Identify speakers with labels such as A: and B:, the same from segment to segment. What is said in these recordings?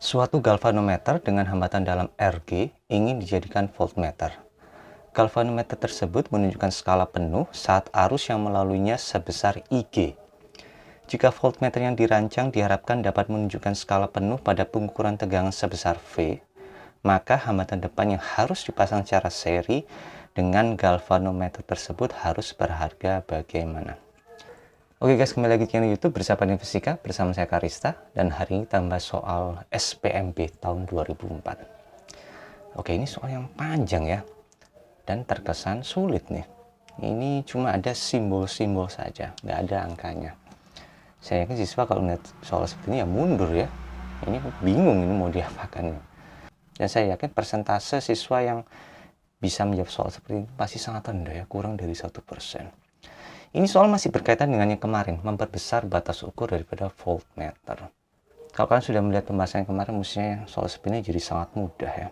A: Suatu galvanometer dengan hambatan dalam Rg ingin dijadikan voltmeter. Galvanometer tersebut menunjukkan skala penuh saat arus yang melaluinya sebesar Ig. Jika voltmeter yang dirancang diharapkan dapat menunjukkan skala penuh pada pengukuran tegangan sebesar V, maka hambatan depan yang harus dipasang secara seri dengan galvanometer tersebut harus berharga bagaimana. Oke guys, kembali lagi di channel YouTube Bersahabat dengan Fisika bersama saya Karista, dan hari ini tambah soal SPMB tahun 2004. Oke, ini soal yang panjang ya dan terkesan sulit nih. Ini cuma ada simbol-simbol saja, nggak ada angkanya. Saya yakin siswa kalau melihat soal seperti ini ya mundur ya. Ini bingung ini mau diapakan. Dan saya yakin persentase siswa yang bisa menjawab soal seperti ini pasti sangat rendah ya, kurang dari 1%. Ini soal masih berkaitan dengan yang kemarin, memperbesar batas ukur daripada voltmeter. Kalau kalian sudah melihat pembahasan yang kemarin, mestinya soal seperti ini jadi sangat mudah ya.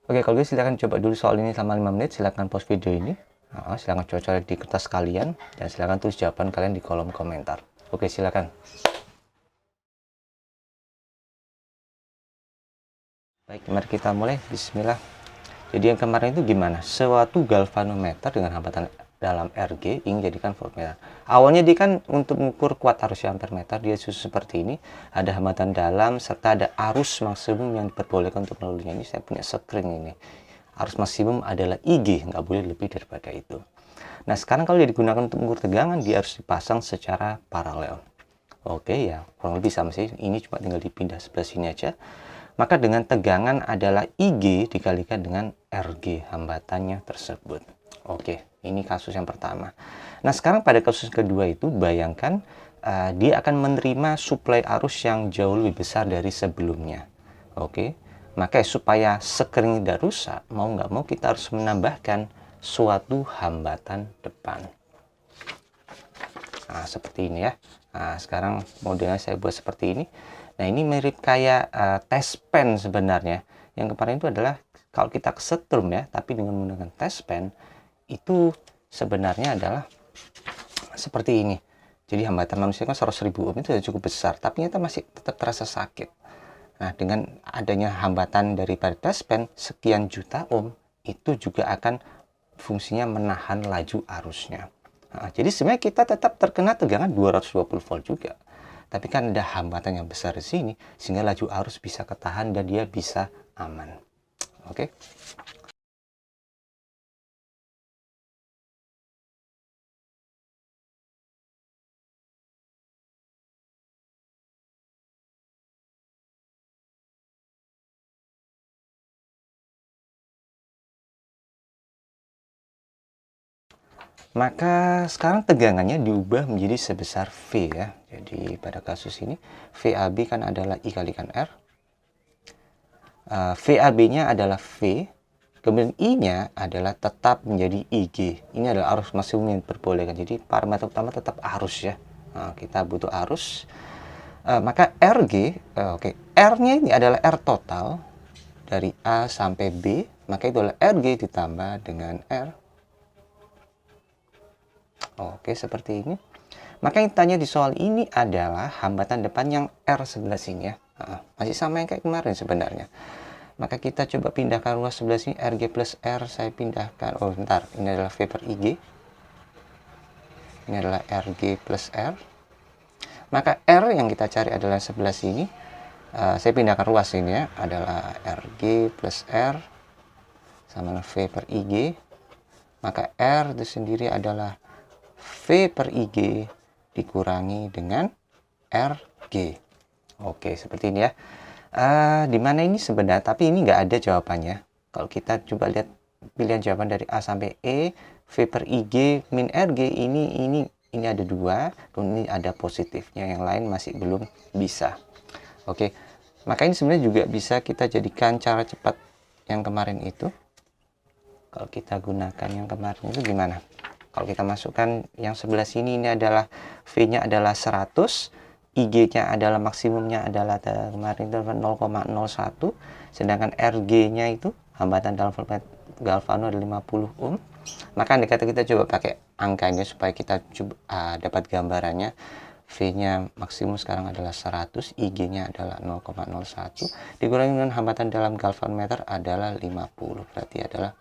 A: Oke, kalau gitu silahkan coba dulu soal ini selama 5 menit, silahkan pause video ini. Silahkan coret-coret di kertas kalian, dan silahkan tulis jawaban kalian di kolom komentar. Oke, silahkan. Baik, mari kita mulai. Bismillah. Jadi yang kemarin itu gimana? Suatu galvanometer dengan hambatan dalam Rg ingin jadikan voltmeter. Awalnya dia kan untuk mengukur kuat arus yang ampermeter, dia susun seperti ini, ada hambatan dalam serta ada arus maksimum yang diperbolehkan untuk melaluinya. Ini saya punya screen ini. Arus maksimum adalah Ig, nggak boleh lebih daripada itu. Nah, sekarang kalau dia digunakan untuk mengukur tegangan, dia harus dipasang secara paralel. Oke ya, kurang lebih sama sih. Ini cuma tinggal dipindah sebelah sini aja. Maka dengan tegangan adalah Ig dikalikan dengan Rg, hambatannya tersebut. Oke, ini kasus yang pertama. Nah, sekarang pada kasus kedua itu, bayangkan dia akan menerima suplai arus yang jauh lebih besar dari sebelumnya. Oke, maka supaya screen tidak rusak, mau nggak mau kita harus menambahkan suatu hambatan depan. Nah, seperti ini ya. Nah, sekarang modelnya saya buat seperti ini. Nah, ini mirip kayak test pen sebenarnya. Yang kemarin itu adalah kalau kita kesetrum ya, tapi dengan menggunakan test pen, itu sebenarnya adalah seperti ini. Jadi hambatan manusia kan 100.000 ohm itu sudah cukup besar, tapi ternyata masih tetap terasa sakit. Nah, dengan adanya hambatan daripada test pen sekian juta ohm, itu juga akan fungsinya menahan laju arusnya. Nah, jadi sebenarnya kita tetap terkena tegangan 220 volt juga. Tapi kan ada hambatan yang besar di sini, sehingga laju arus bisa ketahan dan dia bisa aman. Oke. Maka sekarang tegangannya diubah menjadi sebesar V ya. Jadi pada kasus ini VAB kan adalah I kalikan R. VAB-nya adalah V. Kemudian I-nya adalah tetap menjadi IG. Ini adalah arus maksimum yang diperbolehkan. Jadi parameter utama tetap arus ya. Nah, kita butuh arus. Maka RG, oke, R-nya ini adalah R total dari A sampai B. Maka itu adalah RG ditambah dengan R. Oke, seperti ini. Maka yang ditanya di soal ini adalah hambatan depan yang R sebelah sini ya. Masih sama yang kayak kemarin sebenarnya. Maka kita coba pindahkan ruas sebelah sini, Rg plus R saya pindahkan. Oh, bentar. Ini adalah V per Ig. Ini adalah Rg plus R. Maka R yang kita cari adalah sebelah sini. Saya pindahkan ruas ini ya. Adalah Rg plus R sama V per Ig. Maka R itu sendiri adalah V per Ig dikurangi dengan Rg. Oke, seperti ini ya. Di mana ini sebenarnya, tapi ini nggak ada jawabannya. Kalau kita coba lihat pilihan jawaban dari A sampai E, V per Ig min Rg ini ada dua, dan ini ada positifnya, yang lain masih belum bisa. Oke, maka ini sebenarnya juga bisa kita jadikan cara cepat yang kemarin itu. Kalau kita gunakan yang kemarin itu gimana? Kalau kita masukkan yang sebelah sini, ini adalah V-nya adalah 100, IG-nya adalah maksimumnya adalah kemarin itu 0,01, sedangkan RG-nya itu hambatan dalam galvano ada 50 ohm. Maka andai kata kita coba pakai angkanya supaya kita coba dapat gambarannya. V-nya maksimum sekarang adalah 100, IG-nya adalah 0,01, dikurangi dengan hambatan dalam galvanometer adalah 50, berarti adalah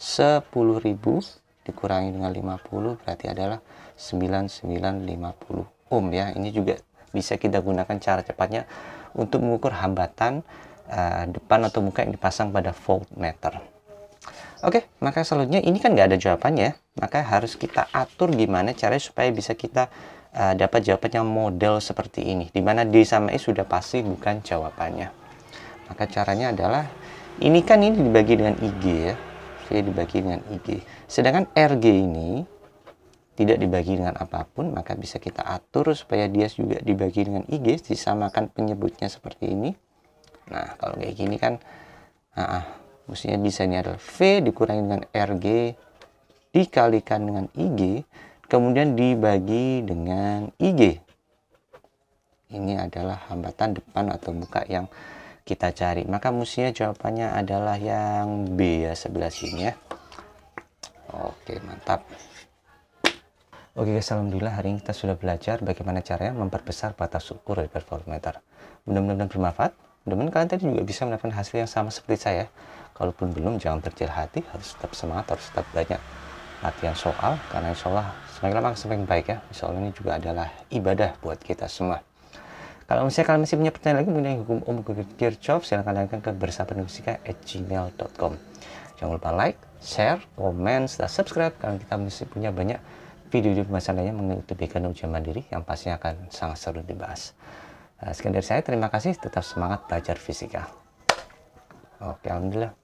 A: 10.000 dikurangi dengan 50 berarti adalah 9950 ohm ya. Ini juga bisa kita gunakan cara cepatnya untuk mengukur hambatan depan atau muka yang dipasang pada voltmeter. Oke, maka selanjutnya ini kan nggak ada jawabannya, maka harus kita atur gimana caranya supaya bisa kita dapat jawaban yang model seperti ini, dimana D sama E sudah pasti bukan jawabannya. Maka caranya adalah ini kan ini dibagi dengan IG ya, V dibagi dengan IG, sedangkan RG ini tidak dibagi dengan apapun, maka bisa kita atur supaya dia juga dibagi dengan IG, disamakan penyebutnya seperti ini. Nah kalau kayak gini kan mestinya bisa, ini adalah V dikurangi dengan RG dikalikan dengan IG, kemudian dibagi dengan IG. Ini adalah hambatan depan atau muka yang kita cari. Maka mestinya jawabannya adalah yang B ya, sebelah sini ya. Oke, mantap. Oke guys, alhamdulillah hari ini kita sudah belajar bagaimana caranya memperbesar batas ukur dari voltmeter. Mudah-mudahan bermanfaat. Mudah-mudahan kalian tadi juga bisa mendapatkan hasil yang sama seperti saya. Kalaupun belum, jangan berkecil hati, harus tetap semangat, harus tetap banyak latihan soal, karena insya Allah semakin lama semakin baik ya. Insya Allah ini juga adalah ibadah buat kita semua. Kalau misalnya kalian masih punya pertanyaan lagi mengenai hukum Ohm Kirchhoff, silahkan tanyakan ke bersahabatnusika@gmail.com. Jangan lupa like, share, komen, serta subscribe, karena kita masih punya banyak video-video pembahasan lainnya mengenai UTBK dan ujian mandiri yang pastinya akan sangat seru dibahas. Sekian dari saya, terima kasih, tetap semangat belajar fisika. Oke, alhamdulillah.